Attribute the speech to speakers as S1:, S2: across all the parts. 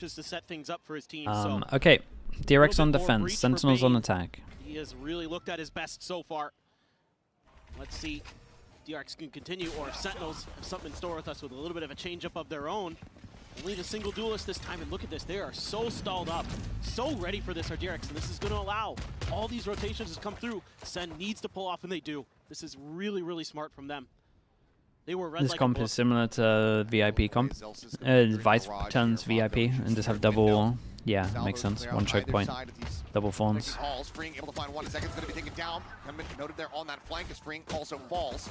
S1: just to set things up for his team.
S2: Okay, DRX on defense, Sentinels on attack.
S1: He has really looked at his best so far. Let's see DRX can continue, or if Sentinels have something in store with us with a little bit of a change-up of their own. Only the single duelist this time, and look at this. They are so stalled up, so ready for this DRX, and this is going to allow all these rotations to come through. SEN needs to pull off, and they do. This is really, really smart from them. They were red
S2: this
S1: like
S2: comp is similar to VIP comp. Vice turns VIP and just have double. Yeah, makes sense. One choke point, double fawns.
S3: Spring able to find one. Second's going to be taken down. Noted there on that flank. Spring also falls.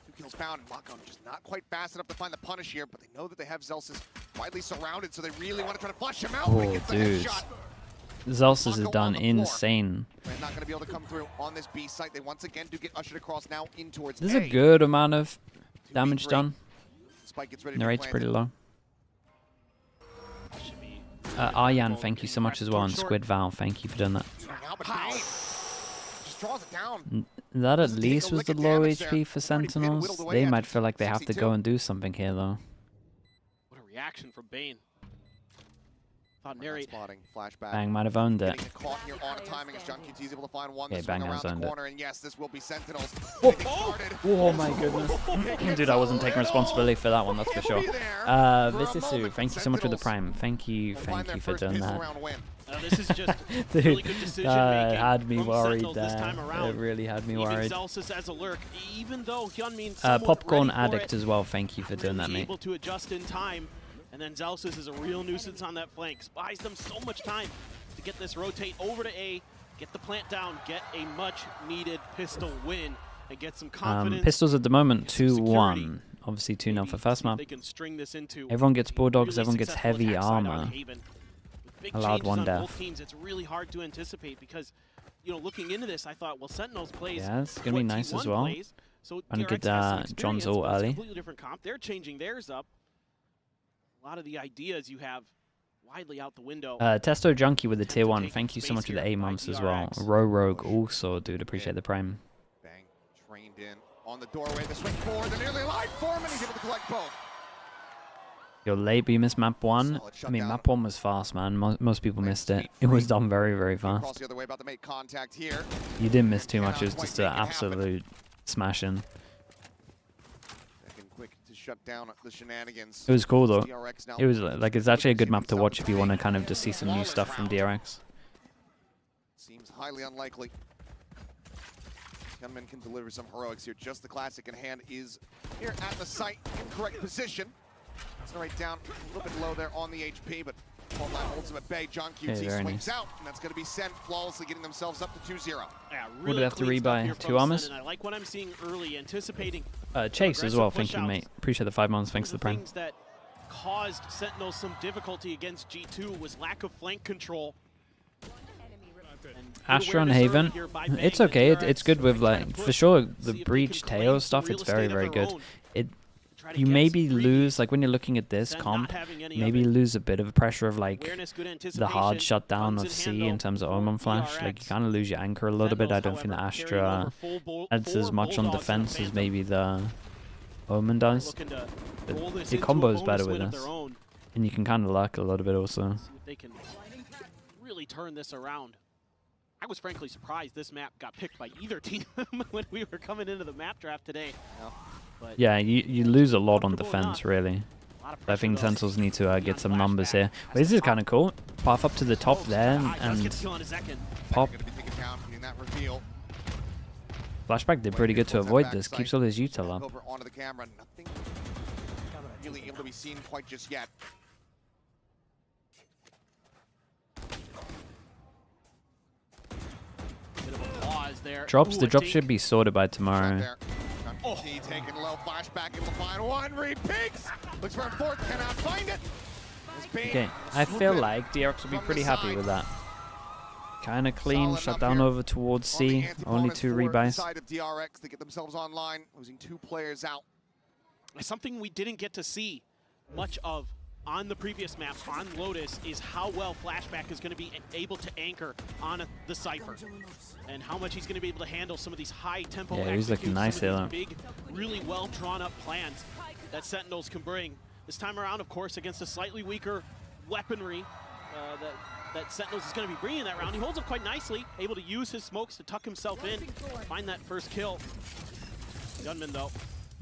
S3: 2 kills found. Mako just not quite fast enough to find the punish here, but they know that they have Zelsis widely surrounded, so they really want to try to flush him out.
S2: Oh, dude. Zelsis is done insane.
S3: They're not going to be able to come through on this B site. They once again do get ushered across now in towards
S2: There's a good amount of damage done. The rate's pretty low. Aryan, thank you so much as well, and Squid Val, thank you for doing that. That at least was the low HP for Sentinels. They might feel like they have to go and do something here, though.
S1: What a reaction from Bane. Narrate.
S2: Bang might have owned it.
S3: Okay,
S2: Bang has owned it.
S3: And yes, this will be Sentinels.
S2: Oh my goodness. Dude, I wasn't taking responsibility for that one, that's for sure. Visisu, thank you so much for the prime. Thank you for doing that.
S1: This is just
S2: dude,
S1: really good decision making
S2: had me worried
S1: there.
S2: It really had me worried.
S1: As a lurk, even though Hyunmin
S2: Popcorn Addict as well, thank you for doing that, mate.
S1: Able to adjust in time. And then Zelsis is a real nuisance on that flank. Buys them so much time to get this rotate over to A, get the plant down, get a much-needed pistol win, and get some confidence.
S2: Pistols at the moment 2-1. Obviously 2-0 for first map. Everyone gets Bulldogs, everyone gets heavy armor. Allowed one death.
S1: Teams, it's really hard to anticipate because, you know, looking into this, I thought, well, Sentinels plays.
S2: Yeah, it's going to be nice as well.
S1: So
S2: I'm going to get John's ult early.
S1: Completely different comp. They're changing theirs up. A lot of the ideas you have widely out the window.
S2: Testo Junkie with the tier 1. Thank you so much for the 8 months as well. Rogue also, dude. Appreciate the prime.
S3: Bang, trained in on the doorway. The swing forward. They're nearly alive for him, and he's able to collect both.
S2: You're late, but you missed map 1. I mean, map 1 was fast, man. Most people missed it. It was done very, very fast.
S3: The other way, about to make contact here.
S2: You didn't miss too much. It was just an absolute smashing.
S3: Shut down the shenanigans.
S2: It was cool though. It was like, it's actually a good map to watch if you want to kind of just see some new stuff from DRX.
S3: Seems highly unlikely. Hyunmin can deliver some heroics here. Just the classic in hand is here at the site in correct position. It's right down a little bit low there on the HP, but Fault Line holds him at bay. John QT swings out, and that's going to be sent flawlessly, getting themselves up to 2-0.
S1: Yeah,
S2: really would have to rebuy 2 armors.
S1: And I like what I'm seeing early, anticipating.
S2: Chase as well, thank you, mate. Appreciate the 5 months. Thanks to the prime.
S1: Things that caused Sentinels some difficulty against G2 was lack of flank control.
S2: Astra and Haven, it's okay. It's good with, like, for sure, the Breach Tail stuff. It's very, very good. You maybe lose, like when you're looking at this comp, maybe lose a bit of pressure of like the hard shutdown of C in terms of Omen Flash. Like you kind of lose your anchor a little bit. I don't think the Astra adds as much on defense as maybe the Omen does. But the combo is better with this. And you can kind of luck a little bit also.
S1: They can really turn this around. I was frankly surprised this map got picked by either team when we were coming into the map draft today. But
S2: yeah, you lose a lot on defense, really. I think Sentinels need to get some numbers here. But this is kind of cool. Path up to the top there and pop. Flashback did pretty good to avoid this. Keeps all his util up.
S3: Nothing really able to be seen quite just yet.
S2: Drops. The drop should be sorted by tomorrow.
S3: Taking low, flashback, able to find one, repeats. Looks for a fourth, cannot find it.
S2: Okay, I feel like DRX will be pretty happy with that. Kind of clean, shut down over towards C. Only 2 rebuys.
S3: Side of DRX, they get themselves online, losing 2 players out.
S1: Something we didn't get to see much of on the previous map on Lotus is how well Flashback is going to be able to anchor on the Cypher and how much he's going to be able to handle some of these high tempo
S2: he's looking nice here,
S1: big, really well drawn up plans that Sentinels can bring. This time around, of course, against a slightly weaker weaponry that Sentinels is going to be bringing that round. He holds up quite nicely, able to use his smokes to tuck himself in, find that first kill. Gunman, though.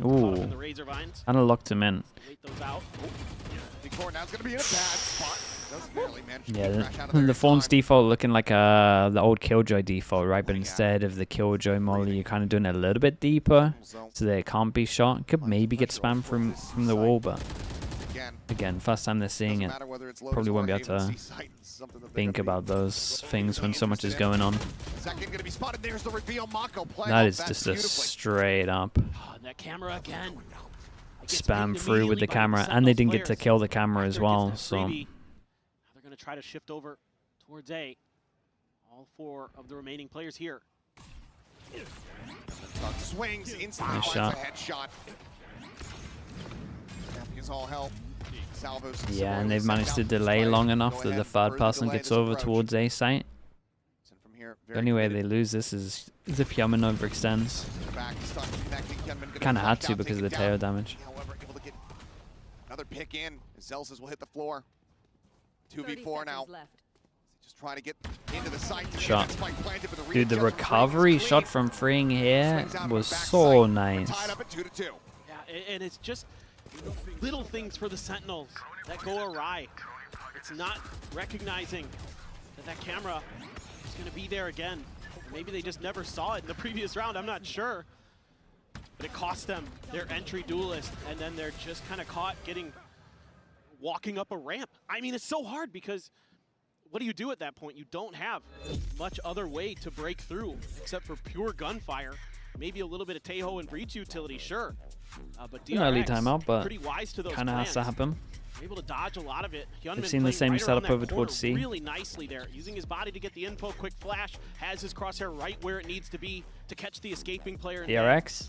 S2: Ooh.
S1: In the razor vines.
S2: Kind of locked him in.
S1: Wait those out.
S3: Now's going to be in a bad spot.
S2: Yeah, the Fawn's default looking like the old Killjoy default, right? But instead of the Killjoy molly, you're kind of doing it a little bit deeper, so that it can't be shot. Could maybe get spammed from the wall, but again, first time they're seeing it. Probably won't be able to think about those things when so much is going on. That is just a straight up spam through with the camera, and they didn't get to kill the camera as well, so...
S1: They're going to try to shift over towards A. All 4 of the remaining players here.
S3: Swings instantly,
S2: nice shot.
S3: Headshot. All help.
S2: Yeah, and they've managed to delay long enough that the third person gets over towards A site. The only way they lose this is if Yaman overextends. Kind of had to because of the Teo damage.
S3: Another pick in. Zelzes will hit the floor. 2v4 now. Just trying to get into the site.
S2: Shot. Dude, the recovery shot from freeing here was so nice.
S1: Yeah, and it's just little things for the Sentinels that go awry. It's not recognizing that camera is going to be there again. Maybe they just never saw it in the previous round. I'm not sure. But it cost them their entry duelist, and then they're just kind of caught walking up a ramp. I mean, it's so hard because what do you do at that point? You don't have much other way to break through except for pure gunfire. Maybe a little bit of Tejo and breach utility, sure. But DRX,
S2: early timeout, but
S1: pretty wise to those
S2: kind of has to happen.
S1: Able to dodge a lot of it.
S2: We've seen the same setup over towards C.
S1: Really nicely there, using his body to get the info. Quick flash, has his crosshair right where it needs to be to catch the escaping player.
S2: DRX.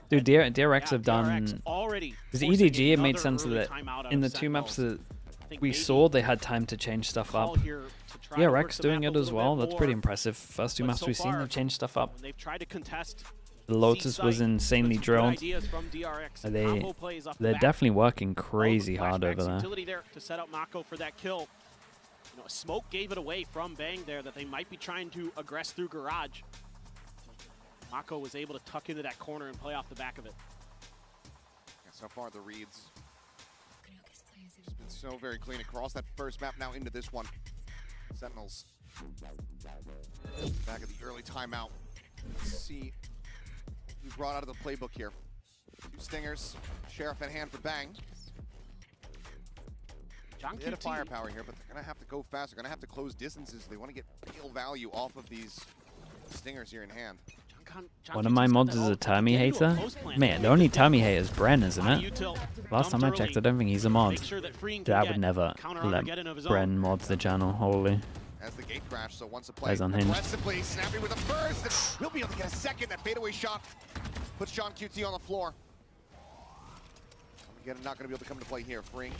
S2: Dude, DRX have done... Because EDG, it made sense that in the 2 maps that we saw, they had time to change stuff up. DRX doing it as well, that's pretty impressive. First 2 maps we've seen, they've changed stuff up.
S1: They've tried to contest.
S2: The Lotus was insanely drilled. They're definitely working crazy hard over there.
S1: To set up Mako for that kill. You know, smoke gave it away from Bang there that they might be trying to aggress through garage. Mako was able to tuck into that corner and play off the back of it.
S3: Yeah, so far the reads just been so very clean across that first map, now into this one. Sentinels back at the early timeout. Let's see who brought out of the playbook here. 2 stingers, Sheriff in hand for Bang. They had a firepower here, but they're going to have to go fast. They're going to have to close distances if they want to get real value off of these stingers here in hand.
S2: One of my mods is a Termi hater. Man, the only Termi hater is Bren, isn't it? Last time I checked, I don't think he's a mod. Dude, I would never let Bren mod the channel, holy.
S3: As the gate crash, so once a play,
S2: He's unhinged.
S3: Snappy with a burst, he'll be able to get a second. That fadeaway shot puts John QT on the floor. Again, not going to be able to come into play here. Freeing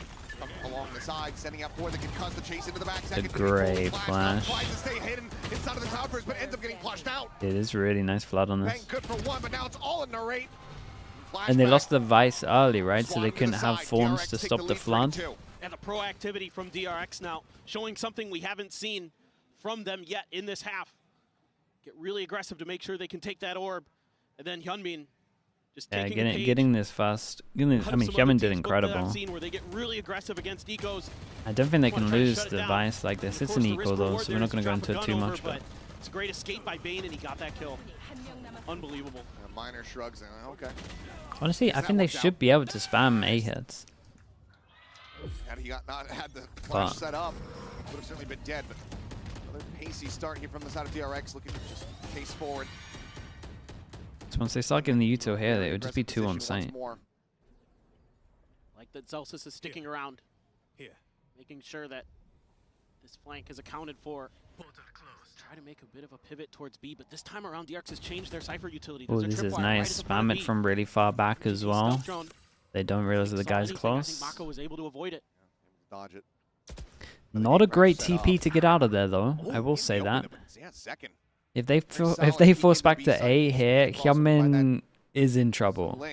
S3: along the side, sending out four that can cause the chase into the back.
S2: A great flash.
S3: Tries to stay hidden inside of the towers, but ends up getting flushed out.
S2: It is really nice flood on this.
S3: Bang good for one, but now it's all in narrate.
S2: And they lost the Vice early, right? So they couldn't have Thorns to stop the flood.
S1: And the proactivity from DRX now, showing something we haven't seen from them yet in this half. Get really aggressive to make sure they can take that orb. And then Hyunbin just
S2: getting this fast. I mean, Hyunbin did incredible.
S1: Where they get really aggressive against ecos.
S2: I don't think they can lose the Vice like this. It's an eco though, so we're not going to go into it too much. But
S1: it's a great escape by Bane, and he got that kill. Unbelievable.
S3: Minor shrugs. Okay.
S2: Honestly, I think they should be able to spam A hits.
S3: Had he not had the flash set up, would have certainly been dead. But another pacey start here from the side of DRX, looking to just chase forward.
S2: So once they start getting the Uto here, it would just be 2 on site.
S1: Like that Zelsis is sticking around, making sure that this flank is accounted for. Try to make a bit of a pivot towards B, but this time around DRX has changed their Cypher utility.
S2: Oh, this is nice. Spam it from really far back as well. They don't realize that the guy's close.
S1: Mako was able to avoid it.
S3: Dodge it.
S2: Not a great TP to get out of there, though. I will say that. If they force back to A here, Hyunbin is in trouble.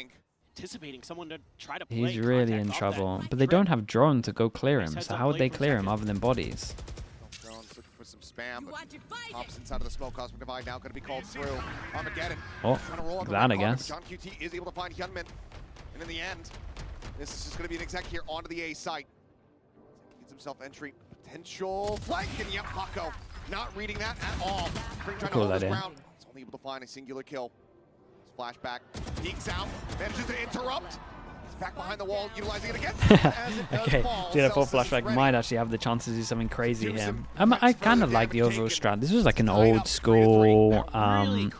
S1: anticipating someone to try to play.
S2: He's really in trouble. But they don't have drone to go clear him, so how would they clear him other than bodies?
S3: Drone looking for some spam, but pops inside of the smoke. Cosmic Divide now going to be called through. Armageddon.
S2: Oh, that I guess.
S3: John QT is able to find Hyunmin. And in the end, this is just going to be an exec here onto the A site. Gets himself entry. Potential flank, and yep, Paco not reading that at all. Spring trying to hold his ground. He's only able to find a singular kill. Flashback, peeks out, manages to interrupt. He's back behind the wall, utilizing it again.
S2: Okay, dude, I thought flashback might actually have the chance to do something crazy here. I kind of like the overall strat. This was like an old school,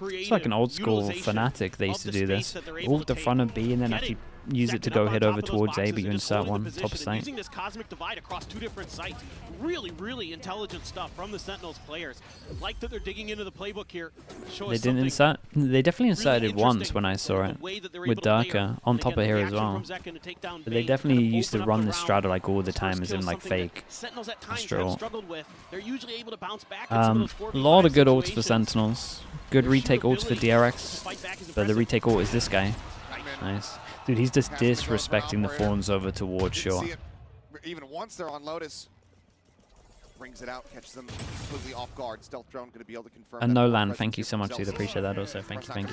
S2: it's like an old school Fnatic. They used to do this. Ult the front of B and then actually use it to go head over towards A, but you insert one top of site.
S1: Using this cosmic divide across 2 different sites. Really intelligent stuff from the Sentinels players. Like that they're digging into the playbook here.
S2: They didn't insert. They definitely inserted once when I saw it with Darker on top of here as well. But they definitely used to run this strata like all the time, as in like fake Astral. A lot of good ults for Sentinels. Good retake ults for DRX. But the retake ult is this guy. Nice. Dude, he's just disrespecting the Fawns over towards shore.
S3: Even once they're on Lotus, brings it out, catches them completely off guard. Stealth drone going to be able to confirm.
S2: And Nolan, thank you so much, dude. Appreciate that also. Thank you.
S3: They're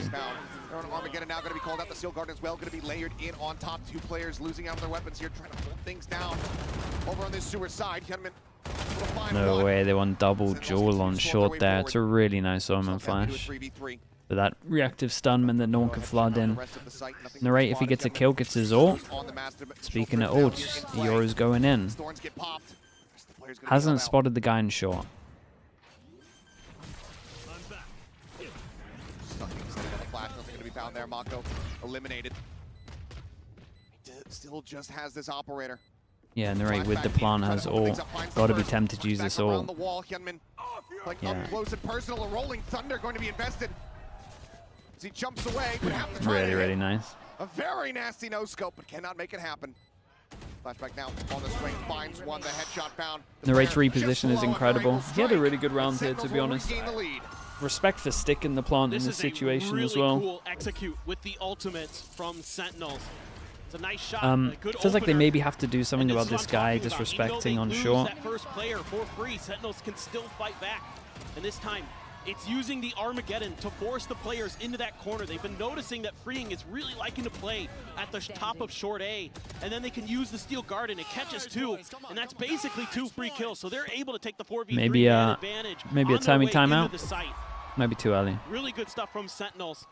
S3: on Armageddon now, going to be called out. The Seal Guard as well, going to be layered in on top. 2 players losing out on their weapons here, trying to hold things down. Over on this sewer side, Hyunmin.
S2: No way, they won double duel on short there. It's a really nice Omen flash. But that reactive stun meant that no one could flood in. Narrate, if he gets a kill, gets his ult. Speaking of ults, Yoru's going in. Hasn't spotted the guy in short.
S3: Eliminated. Still just has this operator.
S2: Yeah, Narrate with the plant has ult. Gotta be tempted to use this ult.
S3: Yeah. Up close and personal, a rolling thunder going to be invested. As he jumps away, but have to
S2: try really nice.
S3: A very nasty no-scope, but cannot make it happen. Flashback now on the swing, finds one, the headshot found.
S2: Narrate's reposition is incredible. He had a really good round here, to be honest. Respect for sticking the plant in this situation as well.
S1: Cool execute with the ultimates from Sentinels. It's a nice shot.
S2: Feels like they maybe have to do something about this guy disrespecting on short.
S1: That first player for free, Sentinels can still fight back. And this time, it's using the Armageddon to force the players into that corner. They've been noticing that Freeing is really liking to play at the top of short A, and then they can use the Steel Guard and it catches 2, and that's basically 2 free kills. So they're able to take the 4v3 advantage.
S2: Maybe a timing timeout. Maybe too early.
S1: Really good stuff from Sentinels.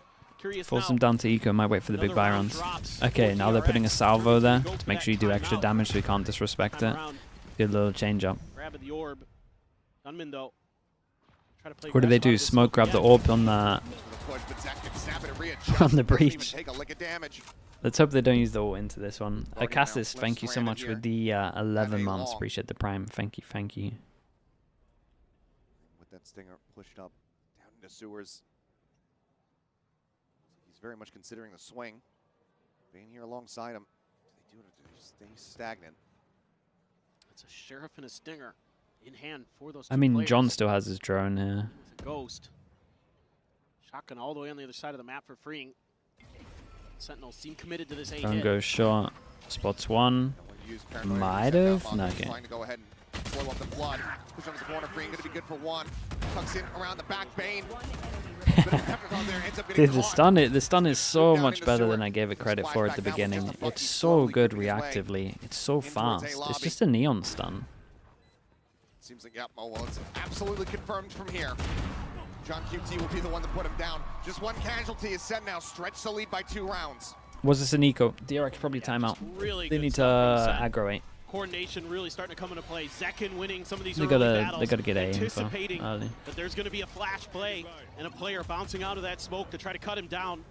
S2: Force them down to eco. Might wait for the big buy runs. Okay, now they're putting a salvo there to make sure you do extra damage so you can't disrespect it. Good little change up.
S1: Grabbing the orb. Gunman though.
S2: What do they do? Smoke grab the orb on the on the breach. Let's hope they don't use the ult into this one. Cassis, thank you so much with the 11 months. Appreciate the prime. Thank you.
S3: With that stinger pushed up down into sewers. He's very much considering the swing. Being here alongside him, they do it to stay stagnant.
S1: It's a sheriff and a stinger in hand for those.
S2: I mean, John still has his drone here.
S1: It's a ghost. Shotgun all the way on the other side of the map for Freeing. Sentinels seem committed to this A hit.
S2: Drone goes short. Spots one. Might have. No, okay.
S3: Trying to go ahead and slow up the flood. Push on the corner. Freeing going to be good for 1. Tucks in around the back. Bane.
S2: Dude, the stun is so much better than I gave it credit for at the beginning. It's so good reactively. It's so fast. It's just a neon stun.
S3: Seems like, yep, well, it's absolutely confirmed from here. John QT will be the one to put him down. Just 1 casualty is SEN now, stretched the lead by 2 rounds.
S2: Was this an eco? DRX probably timeout.
S1: Really
S2: they need to aggro 8.
S1: Coordination really starting to come into play. Zekin winning some of these
S2: they
S1: gotta
S2: get A
S1: anticipating that there's going to be a flash play and a player bouncing out of that smoke to try to cut him down.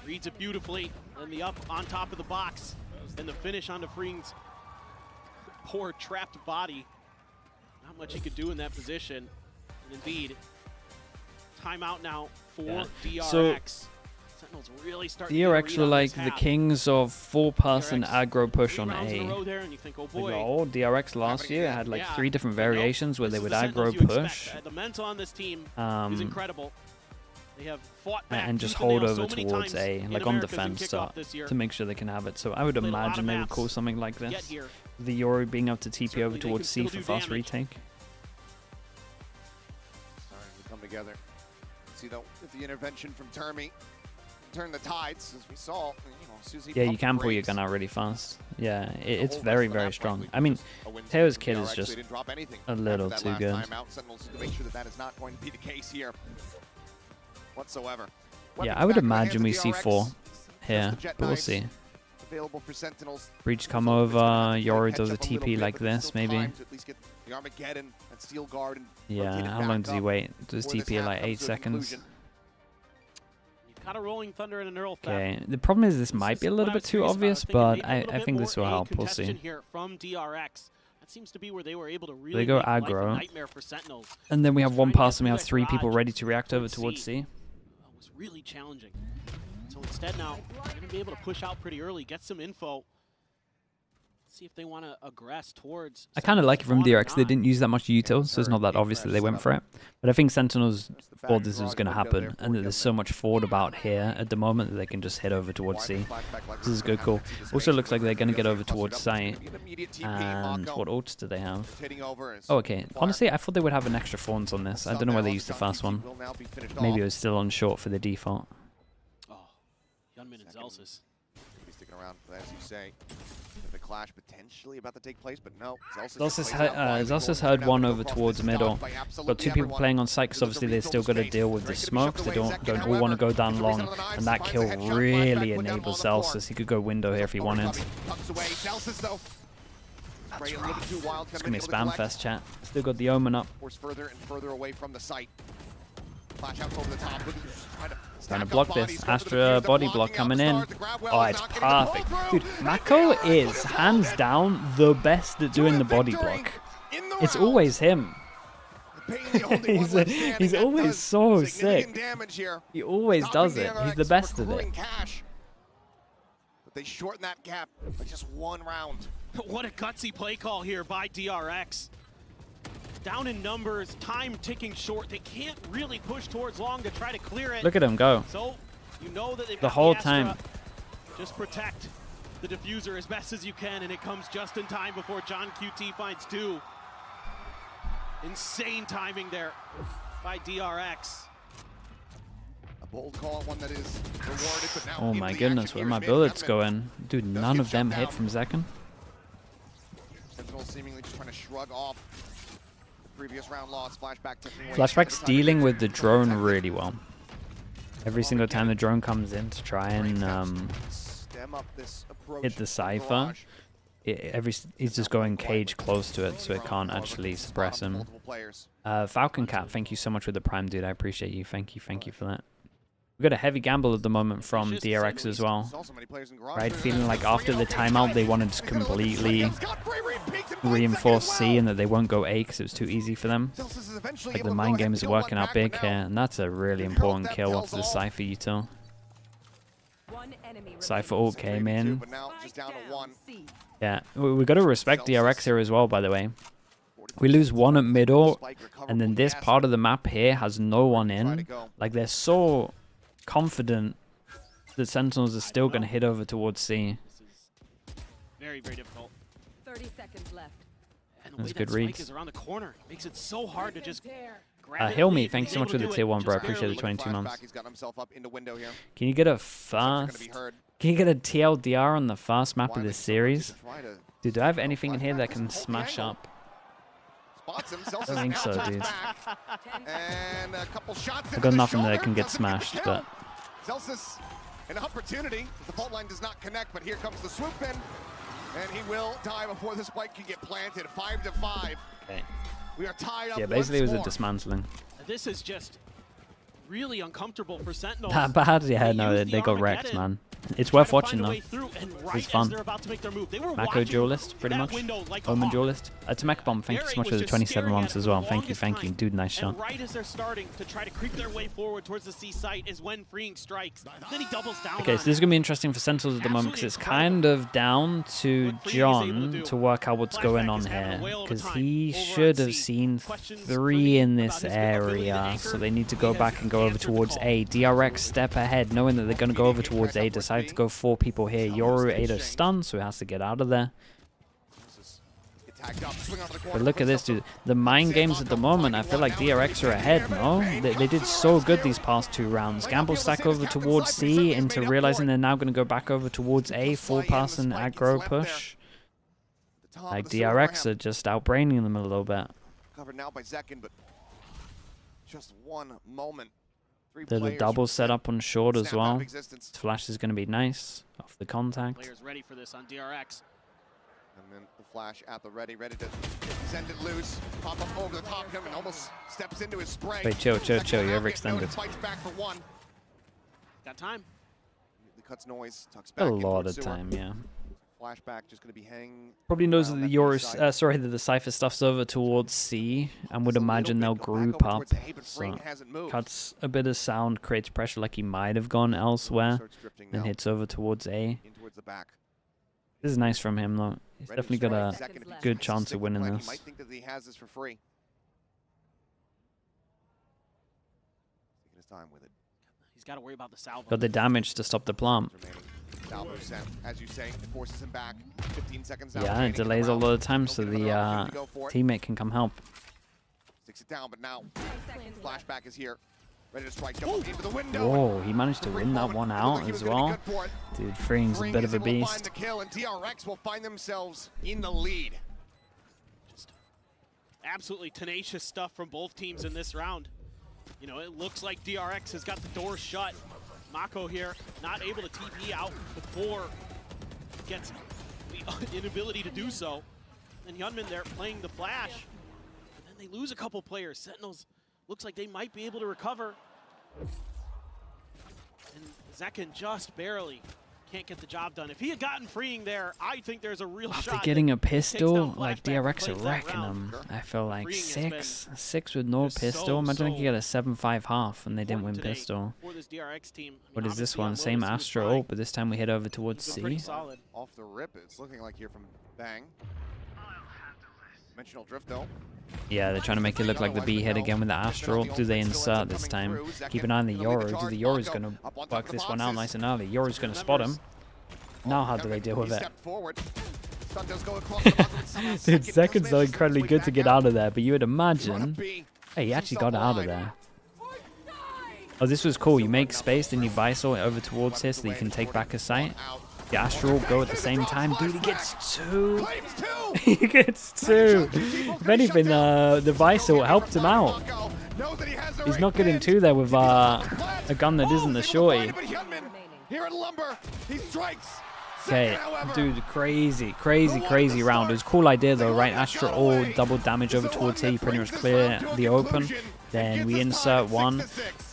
S1: Reads it beautifully, and the up on top of the box, and the finish onto Freeing's poor trapped body. Not much he could do in that position. And indeed, timeout now for DRX.
S2: So,
S1: Sentinels really starting
S2: DRX were like the kings of 4-person aggro push on A.
S1: Think, oh boy.
S2: DRX last year had like 3 different variations where they would aggro push.
S1: The mental on this team is incredible. They have fought back
S2: and just
S1: tooth and
S2: hold
S1: nail
S2: over
S1: so many
S2: towards
S1: times
S2: A,
S1: in
S2: like on
S1: America's in
S2: defense
S1: kickoff this year.
S2: to make sure they can have it. So I would
S1: Played a lot
S2: imagine
S1: of
S2: they would
S1: maps
S2: call something like
S1: Get
S2: this.
S1: here.
S2: The Yori being able to TP
S1: Certainly
S2: over
S1: they
S2: towards C
S1: can
S2: for
S1: still do
S2: fast
S1: damage.
S2: retake.
S3: Starting to come together. See though, with the intervention from Termi, turn the tides as we saw. You know, Susie
S2: Yeah, you
S3: pumped
S2: can
S3: the
S2: pull your
S3: brakes.
S2: gun out really fast. Yeah,
S3: The
S2: it's
S3: whole
S2: very,
S3: rest of the
S2: very
S3: map,
S2: strong.
S3: frankly,
S2: I mean,
S3: just a win
S2: Teo's
S3: from
S2: kit is
S3: DRX.
S2: just
S3: They didn't drop anything
S2: a
S3: after
S2: little
S3: that
S2: too
S3: last
S2: good.
S3: timeout. Sentinels to make sure that that is not going to be the case here whatsoever.
S2: Yeah,
S3: Weapons
S2: I would
S3: back in the hands
S2: imagine
S3: of
S2: we see
S3: DRX.
S2: 4
S3: Just
S2: here,
S3: the jet
S2: but we'll
S3: knives
S2: see.
S3: Available for Sentinels.
S2: Breach come
S3: So it's gonna have
S2: over,
S3: to
S2: Yori
S3: catch
S2: does a
S3: up little
S2: TP
S3: bit,
S2: like
S3: but there's
S2: this,
S3: still
S2: maybe.
S3: time to at least get the Armageddon and Steel Guard and
S2: Yeah,
S3: rotate it
S2: how long
S3: back
S2: does he
S3: up
S2: wait? Does
S3: before this
S2: TP at
S3: half
S2: like
S3: comes
S2: 8
S3: to a
S2: seconds?
S3: conclusion.
S1: You've got a Rolling Thunder and an Earl Theft.
S2: Okay, the problem is this might be a little bit too obvious, but I think this will help. We'll see.
S1: Here from DRX. That seems to be where they were able to really
S2: go
S1: make life a
S2: aggro.
S1: nightmare for Sentinels.
S2: And then we have one
S1: Trying to
S2: pass
S1: get
S2: and we
S1: through
S2: have
S1: that
S2: 3 people
S1: garage
S2: ready to react over
S1: towards
S2: towards C.
S1: Was really challenging. So instead now, they're going to be able to push out pretty early, get some info. See if they want to aggress towards.
S2: I kind of like it from DRX. They didn't use that much util, so it's not that obvious that they went for it. But I think Sentinels thought this was going to happen, and that there's so much forward about here at the moment that they can just head over towards C. This is good call. Also looks like they're going to get over towards site. And what ults do they have? Oh, okay. Honestly, I thought they would have an extra Thorns on this. I don't know why they used the fast one. Maybe it was still on short for the default.
S1: Oh, Yunmin and Zelsis.
S3: Sticking around, as you say. The clash potentially about to take place, but no.
S2: Zelsis heard one over towards middle. Got 2 people playing on site because obviously they still got to deal with the smokes. They don't all want to go down long, and that kill really enables Zelsis. He could go window here if he wanted. It's gonna be a spam fest, chat. Still got the Omen up.
S3: Further and further away from the site. Flash out over the top.
S2: Trying to block this. Astra body block coming in. Oh, it's perfect. Dude, Mako is hands down the best at doing the body block. It's always him. He's always so sick. He always does it. He's the best at it.
S3: But they shorten that gap by just 1 round.
S1: What a gutsy play call here by DRX. Down in numbers, time ticking short. They can't really push towards long to try to clear it.
S2: Look at him go.
S1: So you know that they've
S2: the
S1: got
S2: whole
S1: Astra.
S2: time.
S1: Just protect the diffuser as best as you can, and it comes just in time before John QT finds 2. Insane timing there by DRX.
S3: A bold call, one that is rewarded, but now
S2: Oh my goodness, where my bullets going? Dude, none of them hit from Zekken.
S3: Sentinels seemingly just trying to shrug off the previous round loss.
S2: Flashback's dealing with the drone really well. Every single time the drone comes in to try and hit the Cypher, he's just going cage close to it so it can't actually suppress him. Falcon Cat, thank you so much for the Prime, dude. I appreciate you. Thank you for that. We've got a heavy gamble at the moment from DRX as well. Right, feeling like after the timeout they wanted to completely reinforce C and that they won't go A because it was too easy for them. Like the mind game is working out big here, and that's a really important kill off the Cypher util. Cypher ult came in. Yeah, we got to respect DRX here as well, by the way. We lose 1 at middle, and then this part of the map here has no one in. Like, they're so confident that Sentinels are still going to hit over towards C.
S1: Very, very difficult.
S4: 30 seconds left.
S1: And the way
S2: good
S1: that
S2: reads.
S1: Spike is around the corner makes it so hard to just grab it.
S2: Heal me,
S1: He's
S2: thanks so
S1: able
S2: much for
S1: to
S2: the
S1: do
S2: tier
S1: it
S2: 1, bro. I
S1: just
S2: appreciate the
S1: barely.
S2: 22 months.
S3: He's got himself up into window here.
S2: Can you get a fast... Can you get a TLDR on the fast map of this series? Dude, do I have anything in here that can smash up? I don't think so, dude.
S3: And a couple shots
S2: I've got nothing that can get smashed, but...
S3: Zelsis, an opportunity. The fault line does not connect, but here comes the swoop in. And he will die before the spike can get planted. 5-5.
S2: Okay.
S3: We are tied up.
S2: Yeah, basically it was a dismantling.
S1: This is just really uncomfortable for Sentinels.
S2: That bad? Yeah, no, they got wrecked, man. It's worth watching, though. It's fun. Mako duelist, pretty much. Omen duelist. To Mech Bomb, thank you so much for the 27 months as well. Thank you. Dude, nice shot.
S1: And right as they're starting to try to creep their way forward towards the C site is when freeing strikes. Then he doubles down.
S2: Okay, so this is going to be interesting for Sentinels at the moment because it's kind of down to John to work out what's going on here. Because he should have seen 3 in this area, so they need to go back and go go over towards A. DRX step ahead, knowing that they're going to go over towards A. Decide to go 4 people here. Yoru ate a stun, so he has to get out of there. But look at this, dude. The mind games at the moment, I feel like DRX are ahead, no? They did so good these past 2 rounds. Gamble stack over towards C into realizing they're now going to go back over towards A. Full pass and aggro push. Like DRX are just outbraining them a little bit.
S3: Covered now by Zekin, but just one moment.
S2: There's a double set up on short as well. This flash is going to be nice off the contact.
S1: Players ready for this on DRX.
S3: And then the flash at the ready to send it loose. Pop up over the top of him and almost steps into his spray.
S2: Wait, chill. You overextended.
S3: Fights back for 1.
S1: Got time.
S3: The cuts noise, tucks back.
S2: A lot of time, yeah.
S3: Flashback just going to be hanging.
S2: Probably knows that the Cypher stuff's over towards C, and would imagine they'll group up. So cuts a bit of sound, creates pressure like he might have gone elsewhere, and hits over towards A. This is nice from him, though. He's definitely got a good chance of winning this.
S3: He might think that he has this for free. Taking his time with it.
S1: He's got to worry about the salvo.
S2: Got the damage to stop the plant.
S3: Salvo sent, as you say, it forces him back. 15 seconds now.
S2: Yeah, it delays a lot of time so the teammate can come help.
S3: Sticks it down, but now flashback is here. Ready to strike, jump into the window.
S2: Whoa, he managed to win that one out as well. Dude, Freeing's a bit of a beast.
S3: The kill, and DRX will find themselves in the lead.
S1: Just absolutely tenacious stuff from both teams in this round. You know, it looks like DRX has got the door shut. Mako here, not able to TP out before he gets the inability to do so. And Hyunmin there playing the flash. And then they lose a couple players. Sentinels looks like they might be able to recover. And Zekin just barely can't get the job done. If he had gotten Freeing there, I think there's a real shot.
S2: After getting a pistol, like DRX are wrecking them. I feel like 6 with no pistol. Imagine if you get a 7-5 half and they didn't win pistol. What is this one? Same Astro ult, but this time we head over towards C.
S3: Off the rip, it's looking like here from Bang. Dimensional drift though.
S2: Yeah, they're trying to make it look like the B hit again with the Astral. Do they insert this time? Keep an eye on the Yoru. The Yoru's going to work this one out nice and early. Yoru's going to spot him. Now how do they deal with it? Dude, seconds are incredibly good to get out of there, but you would imagine... Hey, he actually got out of there. Oh, this was cool. You make space, then you Visor over towards here so that you can take back a sight. The Astral go at the same time. Dude, he gets 2. He gets 2. If anything, the Visor helped him out. He's not getting 2 there with a gun that isn't the shorty. Okay, dude, crazy round. It was a cool idea though, right? Astral all double damage over towards here. You pretty much clear the open. Then we insert 1.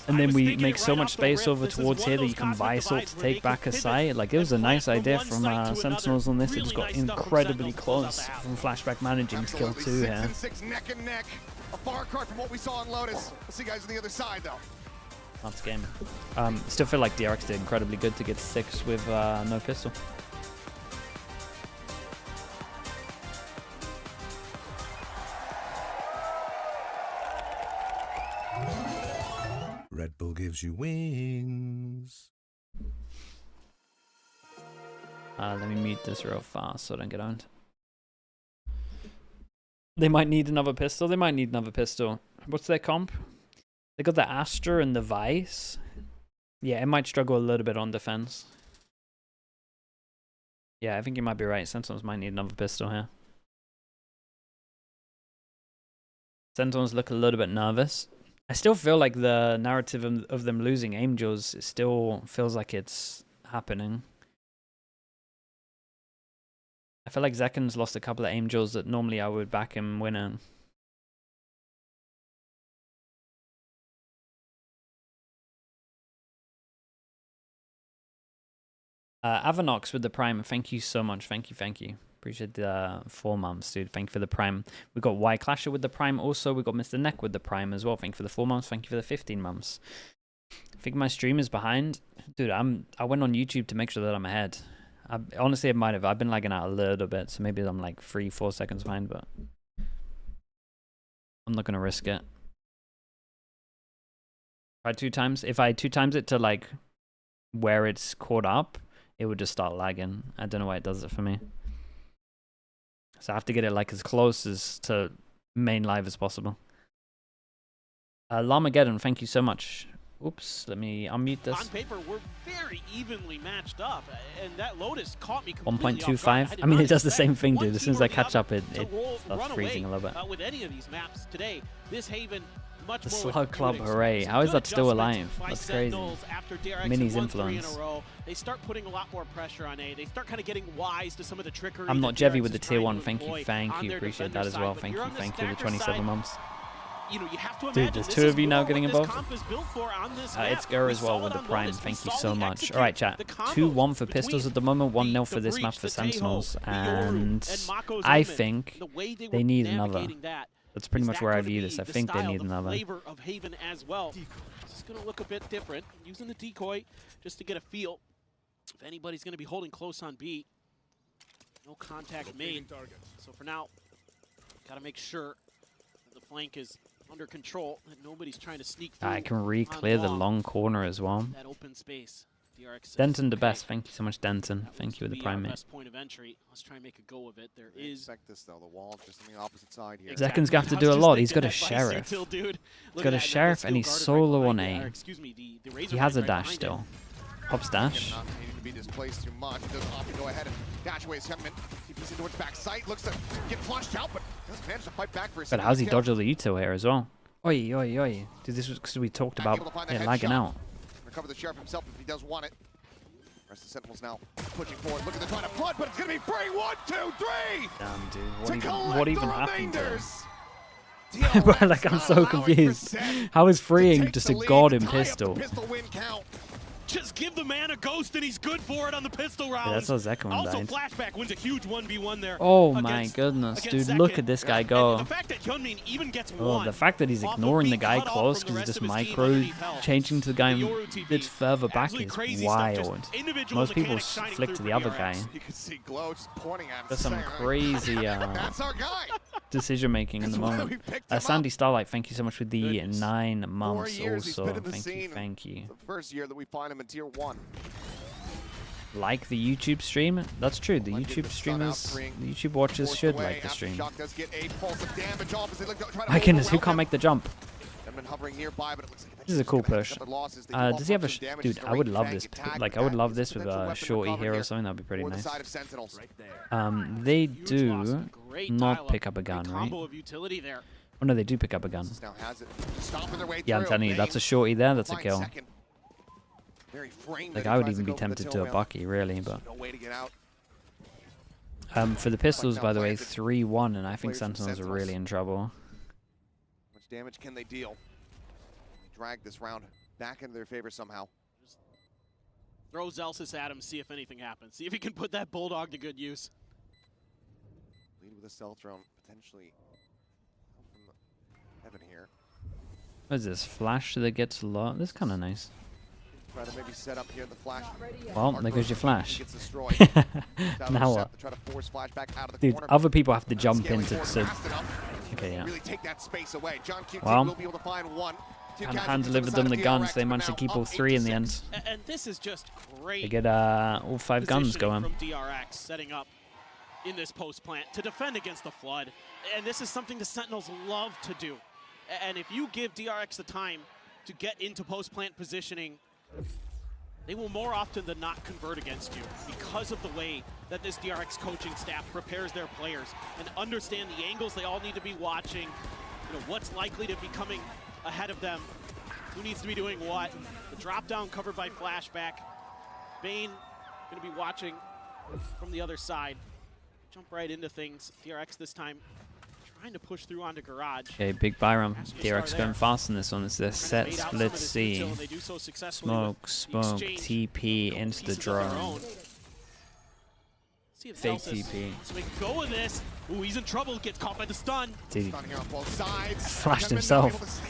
S2: And then we make so much space over towards here that you can Visor to take back a sight. Like, it was a nice idea from Sentinels on this. It just got incredibly close from Flashback managing to kill 2 here.
S3: A far cry from what we saw on Lotus. We'll see you guys on the other side, though.
S2: That's game. Still feel like DRX did incredibly good to get 6 with no pistol.
S4: Red Bull gives you wings.
S2: Let me mute this real fast so I don't get owned. They might need another pistol. What's their comp? They got the Astra and the Vice. Yeah, it might struggle a little bit on defense. Yeah, I think you might be right. Sentinels might need another pistol here. Sentinels look a little bit nervous. I still feel like the narrative of them losing Angels still feels like it's happening. I feel like Zekin's lost a couple of Angels that normally I would back him winning. Avanox with the Prime, thank you so much. Thank you. Appreciate the 4 months, dude. Thank you for the Prime. We got Y Clasher with the Prime. Also, we got Mr. Neck with the Prime as well. Thank you for the 4 months. Thank you for the 15 months. I think my stream is behind. Dude, I went on YouTube to make sure that I'm ahead. Honestly, it might have. I've been lagging out a little bit, so maybe I'm like 3-4 seconds behind, but I'm not going to risk it. Try 2 times. If I 2 times it to like where it's caught up, it would just start lagging. I don't know why it does it for me. So I have to get it like as close as to main live as possible. Lamageddon, thank you so much. Oops, let me unmute this.
S1: On paper, we're very evenly matched up, and that Lotus caught me completely
S2: 1.25. I mean, it does the same thing, dude. As soon as I catch up, it starts freezing a little bit.
S1: With any of these maps today, this Haven much
S2: the
S1: more
S2: Slug Club, hooray. How is that still alive? That's crazy. Mini's influence.
S1: They start putting a lot more pressure on A. They start kind of getting wise to some of the trickery.
S2: I'm not Jevy with the tier 1. Thank you. Appreciate that as well. Thank you for the 27 months.
S1: You know, you have to
S2: dude, there's 2 of you now getting involved. It's Gur as well with the Prime. Thank you so much. All right, chat. 2-1 for Pistols at the moment. 1-0 for this map for Sentinels. And I think they need another. That's pretty much where I view this. I think they need another.
S1: Flavor of Haven as well. It's going to look a bit different. Using the decoy just to get a feel if anybody's going to be holding close on B. No contact made. So for now, got to make sure that the flank is under control and nobody's trying to sneak through.
S2: I can re-clear the long corner as well.
S1: That open space. DRX
S2: Denton the best. Thank you so much, Denton. Thank you with the Prime mate.
S1: Best point of entry. Let's try and make a go of it. There is.
S3: Expect this though. The wall just on the opposite side here.
S2: Zekin's got to do a lot. He's got a sheriff. He's got a sheriff and he's solo on A. He has a dash still. Pops dash.
S3: Not needing to be displaced too much. He does opt to go ahead and dash away his helmet. TP's into its back sight. Looks to get flushed out, but doesn't manage to fight back for his.
S2: But how's he dodge the util here as well? Oi, oi, oi. Dude, this was because we talked about lagging out.
S3: Recover the sheriff himself if he does want it. Rest of the Sentinels now pushing forward. Look at the trying to flood, but it's going to be free. 1, 2, 3.
S2: Damn, dude. What even happened to him? Like, I'm so confused. How is freeing just a god in pistol?
S1: Just give the man a ghost and he's good for it on the pistol round.
S2: Yeah, that's how Zekon
S1: Also,
S2: died.
S1: Flashback wins a huge 1v1 there.
S2: Oh my goodness, dude, look at this guy go.
S1: The fact that Hyunmin even gets
S2: the fact that he's ignoring the guy close because he's just micro changing to the guy a bit further back is wild. Most people flick to the other guy.
S3: You can see Glow just pointing at him.
S2: There's some crazy decision making in the moment. Sandy Starlight, thank you so much for the 9 months also. Thank you.
S3: The first year that we find him in tier 1.
S2: Like the YouTube stream? That's true. The YouTube streamers, the YouTube watchers should like the stream. My goodness, who can't make the jump? This is a cool push. Does he have a... Dude, I would love this. Like, I would love this with a shorty here or something. That would be pretty nice. They do not pick up a gun, right? Oh, no, they do pick up a gun. Yeah, I'm telling you, that's a shorty there. That's a kill. Like, I would even be tempted to a Bucky, really, but... for the pistols, by the way, 3-1, and I think Sentinels are really in trouble.
S3: How much damage can they deal? They drag this round back into their favor somehow.
S1: Just throw Zelsis at him, see if anything happens. See if he can put that Bulldog to good use.
S3: Lead with a stealth drone, potentially from heaven here.
S2: What is this? Flash that gets low? This is kind of nice.
S3: Try to maybe set up here the flash.
S2: Well, there goes your flash.
S3: Gets destroyed.
S2: Now what?
S3: Try to force flash back out of the
S2: Dude,
S3: corner.
S2: other people have to jump into... Okay, yeah.
S3: Really take that space away. John
S2: Well,
S3: will be able to find one.
S2: and hand delivered them the guns. They managed to keep all 3 in the end.
S1: And this is just great.
S2: They get all 5 guns going.
S1: From DRX setting up in this post plant to defend against the flood. And this is something the Sentinels love to do. And if you give DRX the time to get into post plant positioning, they will more often than not convert against you because of the way that this DRX coaching staff prepares their players and understand the angles they all need to be watching, you know, what's likely to be coming ahead of them, who needs to be doing what. The drop down covered by flashback. Bane going to be watching from the other side. Jump right into things. DRX this time trying to push through onto Garage.
S2: Okay, big Byram. DRX going fast in this one. It's their set split C. Smoke, TP into the drone. Fake TP.
S1: So we can go with this. Ooh, he's in trouble. Gets caught by the stun.
S2: Dude, flashed himself.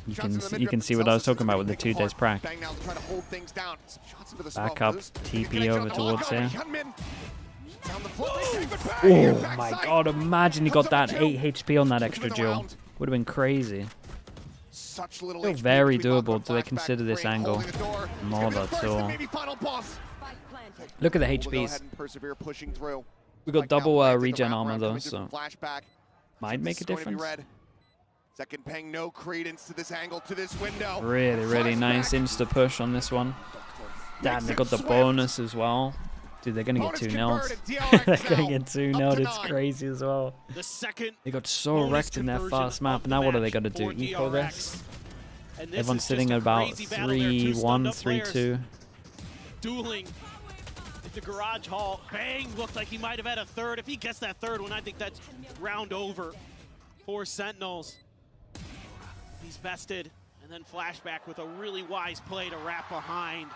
S2: You can see what I was talking about with the 2 days prac. Back up, TP over towards here. Oh my god, imagine he got that 8 HP on that extra duel. Would have been crazy.
S3: Such little
S2: Still
S3: HP
S2: very
S3: between Mako
S2: doable.
S3: and
S2: Do they
S3: Flashback.
S2: consider this
S3: Frame
S2: angle?
S3: holding the door. It's
S2: More
S3: gonna be the
S2: that's
S3: first and
S2: all.
S3: maybe final boss.
S2: Look at the
S3: We'll go
S2: HPs.
S3: ahead and persevere, pushing through.
S2: We got
S3: Like now,
S2: double
S3: planted the
S2: regen
S3: wraparound
S2: armor though,
S3: coming through
S2: so
S3: from Flashback.
S2: might make a
S3: This is going to be
S2: difference.
S3: red. Second paying no credence to this angle, to this window.
S2: Really, really nice insta push on this one. Damn, they got the bonus as well. Dude, they're gonna get 2-0. They're gonna get 2-0. It's crazy as well.
S1: The second
S2: They got so wrecked in their fast map. Now what are they gonna do? Eco this? Everyone's sitting at about 3-1, 3-2.
S1: Dueling at the garage hall. Bang looked like he might have had a third. If he gets that third one, I think that's round over for Sentinels. He's bested, and then Flashback with a really wise play to wrap behind.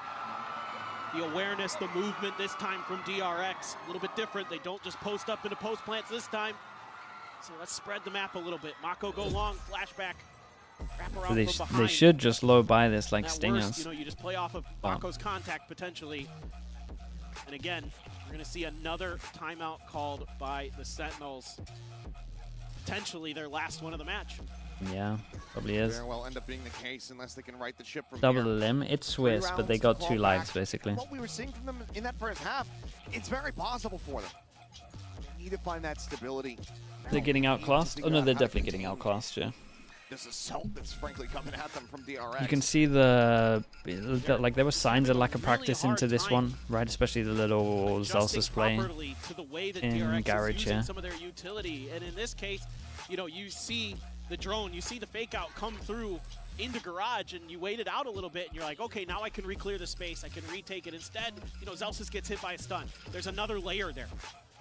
S1: The awareness, the movement this time from DRX, a little bit different. They don't just post up into post plants this time. So let's spread the map a little bit. Mako go long, Flashback, wrap around
S2: They,
S1: from behind.
S2: they should just low buy this like
S1: At
S2: Stingers.
S1: worst, you know, you just play off of Mako's contact potentially. And again, we're going to see another timeout called by the Sentinels. Potentially their last one of the match.
S2: Yeah, probably is.
S3: Very well end up being the case unless they can right the ship from
S2: Double
S3: here.
S2: limb. It's Swiss, but they got 2 lives basically.
S3: What we were seeing from them in that first half, it's very possible for them. They need to find that stability.
S2: They're getting outclassed. Oh no, they're definitely getting outclassed. Yeah.
S3: This assault that's frankly coming at them from DRX.
S2: You can see like there were signs of lack of practice into this one, right? Especially the little Zelsis play in garage here.
S1: Some of their utility, and in this case, you know, you see the drone, you see the fake out come through into garage, and you wait it out a little bit, and you're like, okay, now I can re-clear the space, I can retake it. Instead, you know, Zelsis gets hit by a stun. There's another layer there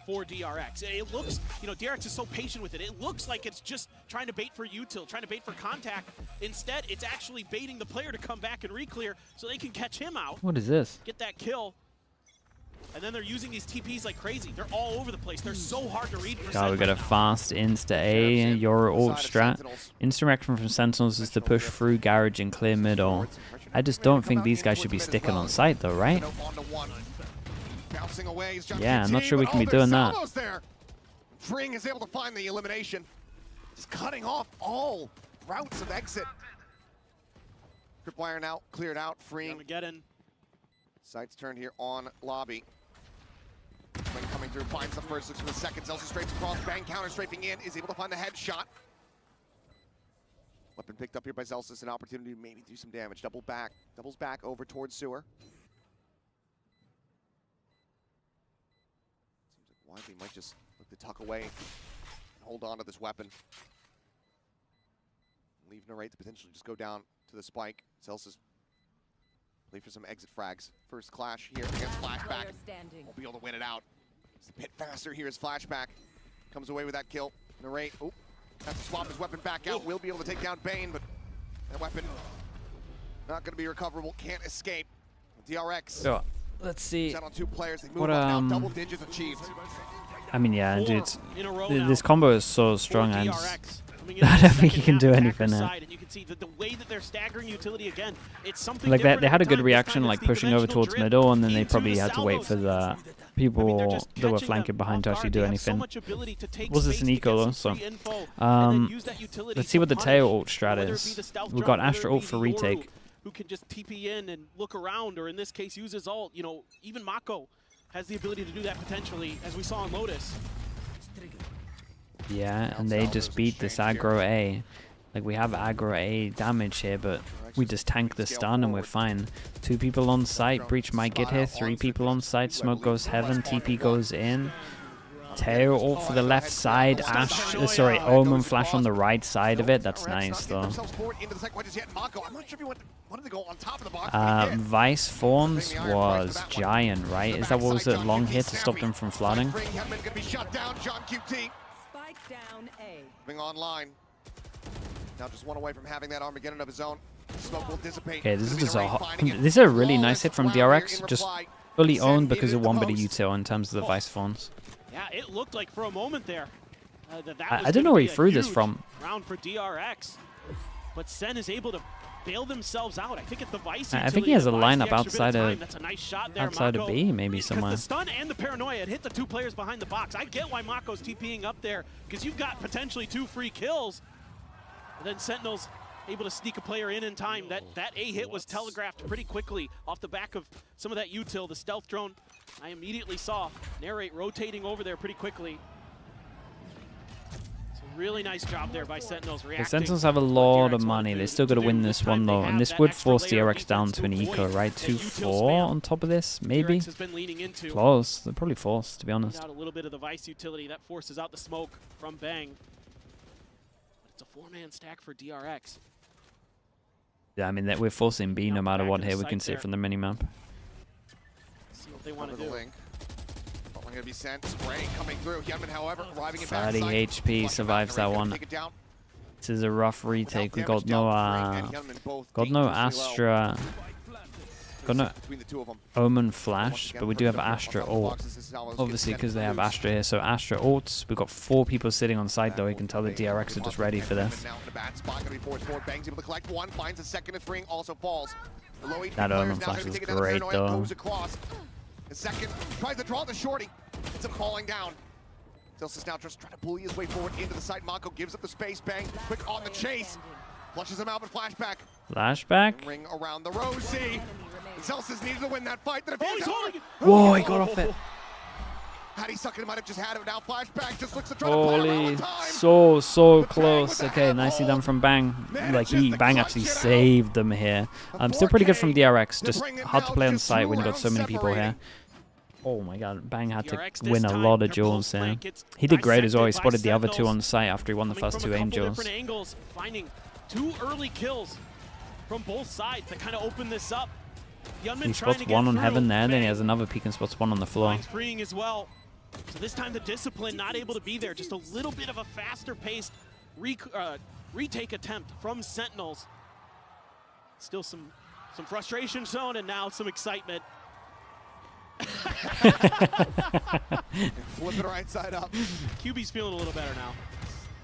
S1: for DRX. It looks, you know, DRX is so patient with it. It looks like it's just trying to bait for util, trying to bait for contact. Instead, it's actually baiting the player to come back and re-clear so they can catch him out.
S2: What is this?
S1: Get that kill. And then they're using these TPs like crazy. They're all over the place. They're so hard to read.
S2: God, we got a fast insta A, your ult strat. Instant reaction from Sentinels is to push through garage and clear middle. I just don't think these guys should be sticking on site though, right? Yeah, I'm not sure we can be doing that.
S3: Freeing is able to find the elimination. Just cutting off all routes of exit. Tripwire now cleared out, freeing. Sights turned here on lobby. When coming through, finds the first, looks for the second. Zelsis straight across, bang counter strafing in, is able to find the headshot. Weapon picked up here by Zelsis, an opportunity to maybe do some damage. Doubles back over towards sewer. Seems like Wisely might just look to tuck away and hold on to this weapon. Leave Narrate to potentially just go down to the spike. Zelsis play for some exit frags. First clash here against Flashback. Won't be able to win it out. It's a bit faster here as Flashback comes away with that kill. Narrate, oh, has to swap his weapon back out. Will be able to take down Bane, but that weapon not going to be recoverable. Can't escape. DRX.
S2: Yeah, let's see.
S3: Set on 2 players. They move up now. Double digits achieved.
S2: I mean, yeah, dude, this combo is so strong, and I don't think you can do anything there.
S1: And you can see the way that they're staggering utility again. It's something
S2: like they had a good reaction, like pushing over towards middle, and then they probably had to wait for the people that were flanking behind to actually do anything. Was this an eco though? So let's see what the tail ult strat is. We've got Astra ult for retake.
S1: Who can just TP in and look around, or in this case use his ult. You know, even Mako has the ability to do that potentially, as we saw on Lotus.
S2: Yeah, and they just beat this aggro A. Like, we have aggro A damage here, but we just tank the stun and we're fine. 2 people on site, Breach might get here, 3 people on site, Smoke goes heaven, TP goes in. Tail ult for the left side, Omen flash on the right side of it, that's nice though. Vice Thorns was giant, right? Is that what was it, long hit to stop them from flooding?
S3: Moving online. Now just one away from having that Armageddon of his own. Smoke will dissipate.
S2: Okay, this is a really nice hit from DRX. Just fully owned because of 1 bit of util in terms of the Vice Thorns.
S1: Yeah, it looked like for a moment there.
S2: I don't know where he threw this from.
S1: Round for DRX, but Sen is able to bail themselves out. I think it's the Vice.
S2: I think he has a lineup outside of
S1: That's a nice shot there,
S2: outside
S1: Mako.
S2: of B, maybe somewhere.
S1: The stun and the paranoia had hit the 2 players behind the box. I get why Mako's TPing up there, because you've got potentially 2 free kills. And then Sentinels able to sneak a player in time. That A hit was telegraphed pretty quickly off the back of some of that util. The stealth drone, I immediately saw Narrate rotating over there pretty quickly. It's a really nice job there by Sentinels reacting.
S2: The Sentinels have a lot of money. They still got to win this one though, and this would force DRX down to an eco, right? 2-4 on top of this, maybe. Close. They're probably forced, to be honest.
S1: Out a little bit of the Vice utility that forces out the smoke from Bang. It's a 4-man stack for DRX.
S2: Yeah, I mean, we're forcing B no matter what here. We can see it from the minimap.
S1: See what they want to do.
S3: Going to be sent. Spray coming through. Hyunmin, however, arriving in
S2: 30 HP survives that one. This is a rough retake. We got no Astra. Got no Omen Flash, but we do have Astra ult. Obviously, because they have Astra here. So Astra ults. We've got 4 people sitting on site, though. You can tell the DRX are just ready for this. That Omen Flash is great, though.
S3: The second tries to draw the shorty. It's him falling down. Zelsis now just trying to bully his way forward into the site. Mako gives up the space. Bang, quick on the chase. Flushes him out with flashback.
S2: Flashback?
S3: Ring around the Rosie. Zelsis needed to win that fight.
S2: Whoa, he got off it.
S3: Had he sucked it, might have just had it. Now flashback just looks to try
S2: Holy,
S3: to play
S2: so close. Okay, nicely done from Bang. Like Bang actually saved them here. Still pretty good from DRX. Just hard to play on site when you got so many people here. Oh my god, Bang had to win a lot of duels here. He did great as well. He spotted the other 2 on site after he won the first 2 aim duels.
S1: Finding 2 early kills from both sides to kind of open this up.
S2: He spots 1 on Heaven there, then he has another peek and spots 1 on the floor.
S1: Freeing as well. So this time the discipline not able to be there. Just a little bit of a faster paced retake attempt from Sentinels. Still some frustration shown and now some excitement.
S3: Flip it right side up.
S1: QB's feeling a little better now.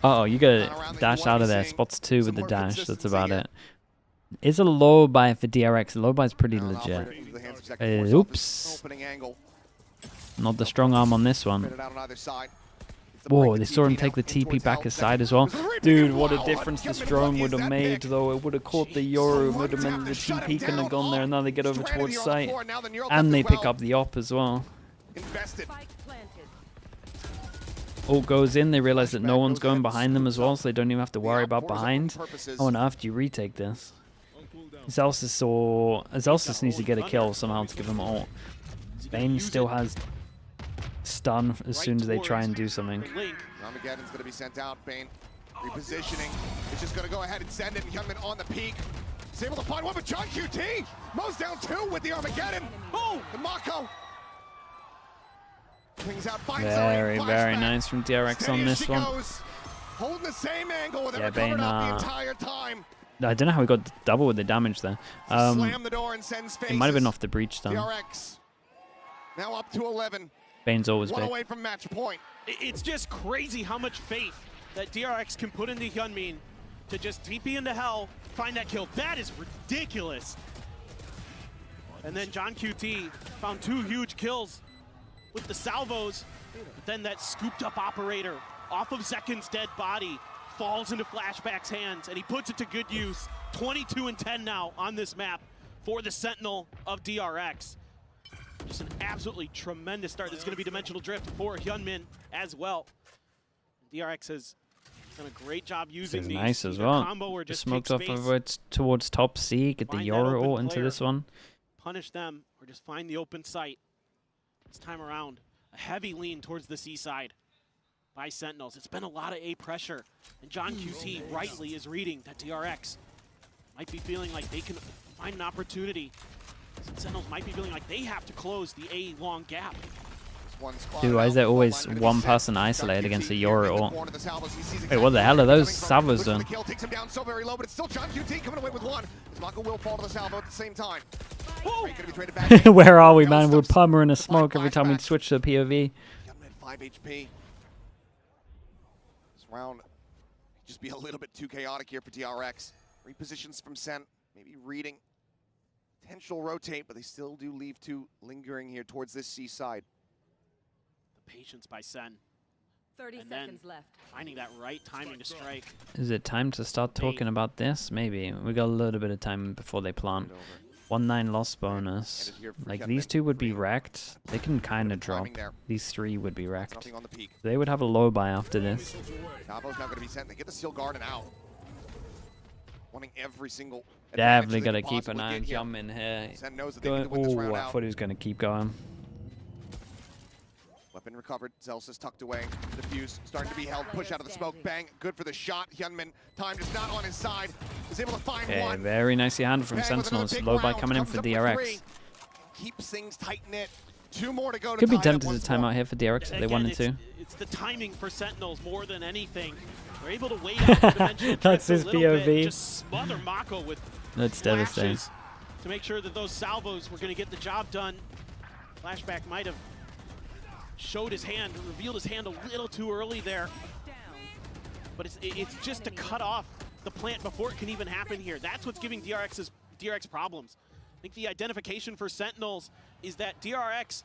S2: Uh oh, you gotta dash out of there. Spots 2 with the dash. That's about it. It's a low buy for DRX. The low buy is pretty legit. Oops. Not the strong arm on this one. Whoa, they saw him take the TP back aside as well. Dude, what a difference this drone would have made, though. It would have caught the Yoru, would have meant the TP couldn't have gone there, and now they get over towards site. And they pick up the op as well. Ult goes in, they realize that no one's going behind them as well, so they don't even have to worry about behind. Oh, and after you retake this. Zelsis needs to get a kill somehow to give him ult. Bane still has stun as soon as they try and do something.
S3: Armageddon's going to be sent out. Bane repositioning. It's just going to go ahead and send it. Hyunmin on the peak. He's able to find one with John QT. Mo's down 2 with the Armageddon. Oh, and Mako. Out,
S2: very nice from DRX on this one.
S3: Holding the same angle with
S2: Bane,
S3: the entire time.
S2: I don't know how we got double with the damage there.
S3: Slam the door and sends
S2: it might have been off the breach then.
S3: DRX now up to 11.
S2: Bane's always
S3: big.
S2: One
S3: away from match point.
S1: It's just crazy how much faith that DRX can put into Hyunmin to just TP into hell, find that kill. That is ridiculous. And then John QT found 2 huge kills with the salvos, but then that scooped up operator off of Zekin's dead body falls into Flashback's hands, and he puts it to good use. 22-10 now on this map for the Sentinel of DRX. Just an absolutely tremendous start. This is going to be dimensional drift for Hyunmin as well. DRX has done a great job using these.
S2: Nice as well. Just smoked off over towards top C, get the Yoru ult into this one.
S1: Punish them or just find the open site. This time around, a heavy lean towards the C side by Sentinels. It's been a lot of A pressure, and John QT rightly is reading that DRX might be feeling like they can find an opportunity. Sentinels might be feeling like they have to close the A long gap.
S2: Dude, why is there always one person isolated against the Yoru ult? Wait, what the hell are those salvos doing?
S3: Takes him down so very low, but it's still John QT coming away with 1. Mako will fall to the salvo at the same time.
S2: Where are we, man? We're pummering a smoke every time we switch to POV.
S3: 5 HP. This round just be a little bit too chaotic here for DRX. Repositions from Sen, maybe reading. Potential rotate, but they still do leave 2 lingering here towards this C side.
S1: The patience by Sen.
S5: 30
S1: and then
S5: seconds left.
S1: finding that right timing to strike.
S2: Is it time to start talking about this? Maybe. We got a little bit of time before they plant. 1-9 loss bonus. Like, these two would be wrecked. They can kind of drop. These three would be wrecked. They would have a low buy after this.
S3: Tabo's now going to be sent. They get the Steel Garden out. Wanting every single.
S2: Definitely got to keep an eye on Hyunmin here.
S3: Sen knows that they need to win this round
S2: I
S3: out.
S2: thought he was going to keep going.
S3: Weapon recovered. Zelsis tucked away. Diffuse starting to be held. Push out of the smoke. Bang. Good for the shot. Hyunmin. Time just not on his side. Is able to find one.
S2: Very nicely handled from Sentinels. Low buy coming in for DRX.
S3: Keeps things tight knit. 2 more to go.
S2: Could be tempted to timeout here for DRX if they wanted to.
S1: It's the timing for Sentinels more than anything. They're able to wait out the dimensional
S2: That's
S1: drift
S2: his
S1: a little
S2: POV.
S1: bit, just smother Mako with
S2: That's devastating.
S1: flashes to make sure that those salvos were going to get the job done. Flashback might have showed his hand, revealed his hand a little too early there. But it's just to cut off the plant before it can even happen here. That's what's giving DRX problems. I think the identification for Sentinels is that DRX,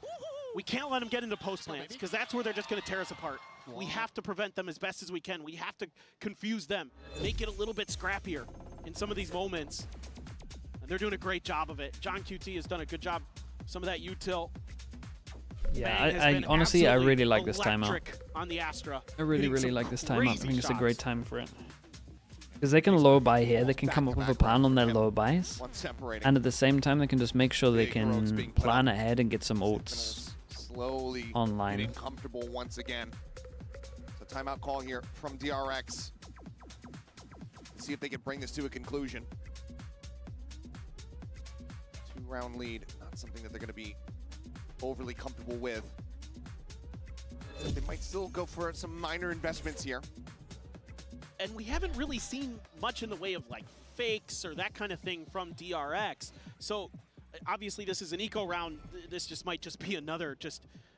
S1: we can't let them get into post plants because that's where they're just going to tear us apart. We have to prevent them as best as we can. We have to confuse them, make it a little bit scrappier in some of these moments. And they're doing a great job of it. John QT has done a good job. Some of that util.
S2: Yeah, I honestly, I really like this timeout.
S1: On the Astra.
S2: I really like this timeout. I think it's a great time for it. Because they can low buy here, they can come up with a plan on their low buys. And at the same time, they can just make sure they can plan ahead and get some ults
S3: slowly
S2: online.
S3: Getting comfortable once again. So timeout call here from DRX. See if they can bring this to a conclusion. 2-round lead, not something that they're going to be overly comfortable with. They might still go for some minor investments here.
S1: And we haven't really seen much in the way of like fakes or that kind of thing from DRX. So obviously this is an eco round. This just might just be another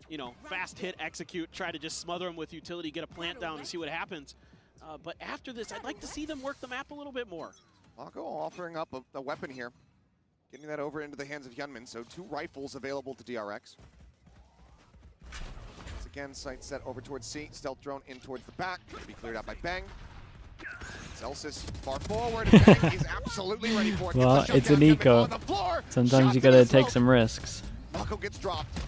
S1: you know, fast hit, execute, try to just smother them with utility, get a plant down and see what happens. But after this, I'd like to see them work the map a little bit more.
S3: Mako offering up a weapon here. Getting that over into the hands of Hyunmin. So 2 rifles available to DRX. Once again, sight set over towards C. Stealth drone in towards the back. To be cleared out by Bang. Zelsis far forward. Bang is absolutely ready for it.
S2: Well, it's an eco. Sometimes you gotta take some risks.
S3: Mako gets dropped.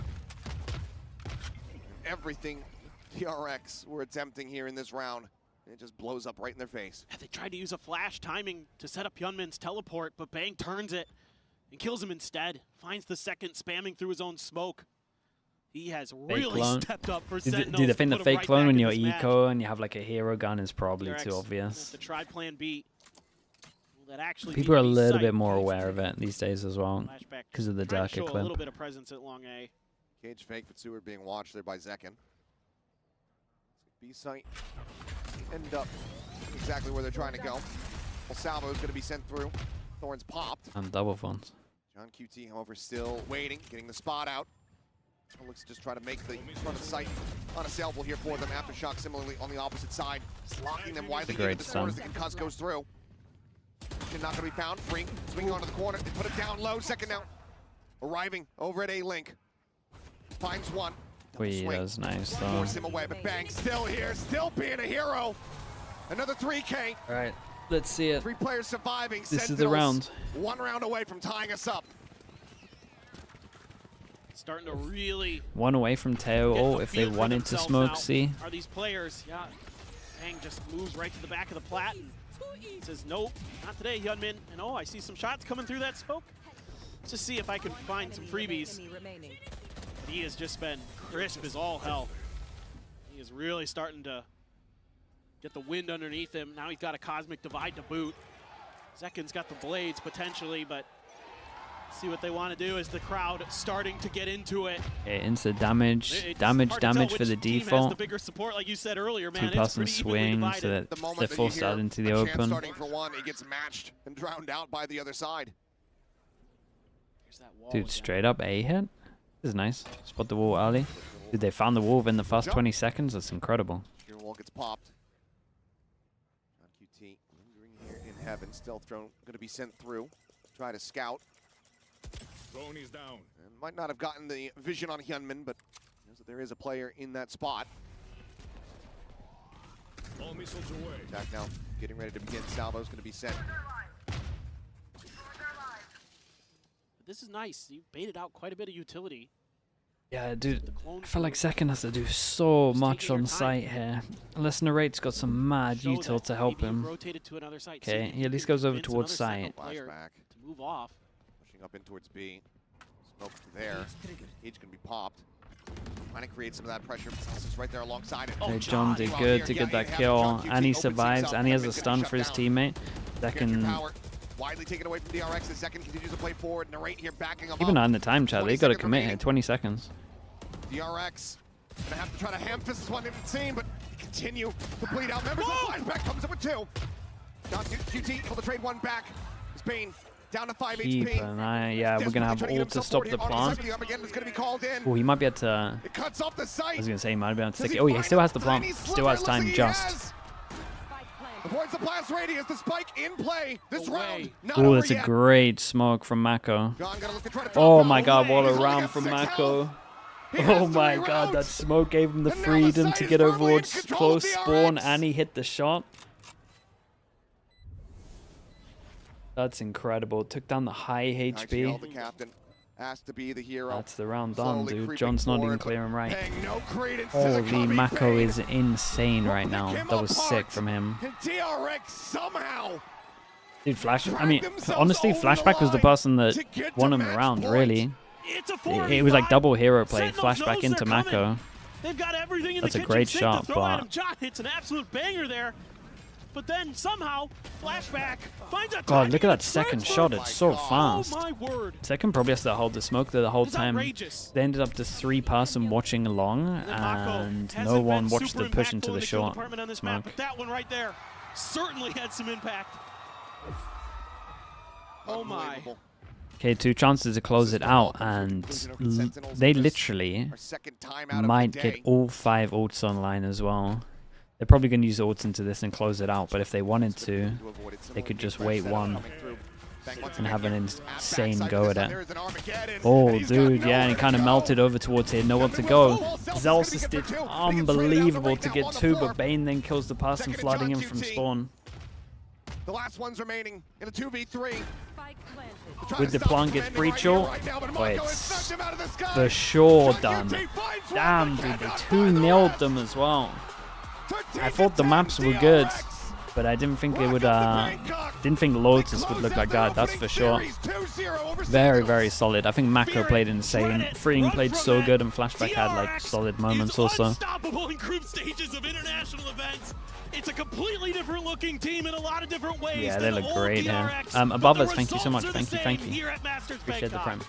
S3: Everything DRX were attempting here in this round, it just blows up right in their face.
S1: They tried to use a flash timing to set up Hyunmin's teleport, but Bang turns it and kills him instead. Finds the second, spamming through his own smoke. He has really stepped up for Sentinels.
S2: Dude, I think the fake clone when you're eco and you have like a hero gun is probably too obvious.
S1: To try plan B. That actually
S2: people are a little bit more aware of it these days as well because of the darker clip.
S1: A little bit of presence at long A.
S3: Cage fake, but Seward being watched there by Zekin. B site end up exactly where they're trying to go. Well, Salvo is going to be sent through. Thorns popped.
S2: And double phones.
S3: John QT, however, still waiting, getting the spot out. Looks to just try to make the front of the site unassailable here for them. Aftershock similarly on the opposite side, just locking them widely into the corner as the concuss goes through. Not going to be found. Free, swinging onto the corner. They put it down low. Second now. Arriving over at A-Link. Finds one.
S2: Wait, that was nice though.
S3: Force him away, but Bang still here, still being a hero. Another 3K.
S2: All right, let's see it.
S3: 3 players surviving.
S2: This
S3: Sentinels,
S2: is the round.
S3: 1 round away from tying us up.
S1: Starting to really.
S2: 1 away from Teo. Oh, if they wanted to smoke C.
S1: Are these players? Yeah. Bang just moves right to the back of the plat. And says, nope, not today, Hyunmin. And oh, I see some shots coming through that smoke. Let's just see if I can find some freebies. But he has just been crisp as all hell. He is really starting to get the wind underneath him. Now he's got a Cosmic Divide to boot. Zekin's got the blades potentially, but see what they want to do is the crowd starting to get into it.
S2: Okay, instant damage, damage for the default.
S1: The bigger support, like you said earlier, man.
S2: 2-person swing so that they're forced out into the open.
S3: Starting for one, he gets matched and drowned out by the other side.
S2: Dude, straight up A hit. This is nice. Spot the wall early. Dude, they found the wall within the first 20 seconds. That's incredible.
S3: Your wall gets popped. John QT lingering here in heaven. Stealth drone going to be sent through. Try to scout.
S6: Drone is down.
S3: And might not have gotten the vision on Hyunmin, but knows that there is a player in that spot.
S6: All missiles away.
S3: Attack now, getting ready to begin. Salvo's going to be sent.
S1: This is nice. You baited out quite a bit of utility.
S2: Yeah, dude, I feel like Second has to do so much on site here. Unless Narrate's got some mad util to help him. Okay, he at least goes over towards site.
S3: Flashback.
S1: To move off.
S3: Pushing up in towards B. Smoke there. Cage going to be popped. Trying to create some of that pressure. This is right there alongside it.
S2: Okay, John did good to get that kill, and he survives, and he has a stun for his teammate. That can...
S3: Widely taken away from DRX. The second continues to play forward. Narrate here backing him
S2: Even
S3: up.
S2: on the time, Chad, they got to commit here. 20 seconds.
S3: DRX gonna have to try to ham fist this one in scene, but continue to bleed out. Members of Flashback comes up with 2. Down to QT, able to trade 1 back. Spain down to 5
S2: Keep
S3: HP.
S2: an eye. Yeah, we're gonna have ult to stop the plant. Oh, he might be able to.
S3: It cuts off the site.
S2: I was gonna say he might be able to stick it. Oh, he still has the plant. Still has time just.
S3: Avoids the blast radius, the spike in play this round.
S2: Oh, that's a great smoke from Mako. Oh my god, what a round from Mako. Oh my god, that smoke gave him the freedom to get over towards close spawn, and he hit the shot. That's incredible. Took down the high HP.
S3: Asked to be the hero.
S2: That's the round done, dude. John's not even clearing right.
S3: Holy
S2: Holy, Mako is insane right now. That was sick from him.
S3: DRX somehow.
S2: Dude, I mean, honestly, Flashback was the person that won him around, really. It was like double hero play, Flashback into Mako. That's a great shot, but...
S1: It's an absolute banger there. But then somehow, Flashback finds a
S2: God, look at that second shot. It's so fast.
S1: Oh my word.
S2: Second probably has to hold the smoke there the whole time. They ended up to 3-person watching along, and no one watched the push into the short smoke.
S1: But that one right there certainly had some impact. Oh my.
S2: Okay, 2 chances to close it out, and they literally might get all 5 ults online as well. They're probably going to use ults into this and close it out, but if they wanted to, they could just wait 1 and have an insane go at it. Oh, dude, yeah, and he kind of melted over towards here. Nowhere to go. Zelsis did unbelievable to get 2, but Bane then kills the person flooding him from spawn.
S3: The last one's remaining in a 2v3.
S2: With the plant gets breach ult, but it's for sure done. Damn, dude, they 2-0'd them as well. I thought the maps were good, but I didn't think it would. Didn't think Lotus would look like that. That's for sure. Very, very solid. I think Mako played insane. Freeing played so good, and Flashback had like solid moments also.
S1: Unstoppable in group stages of international events. It's a completely different looking team in a lot of different ways.
S2: Yeah, they look great here. Above us, thank you so much. Thank you. Appreciate the prime.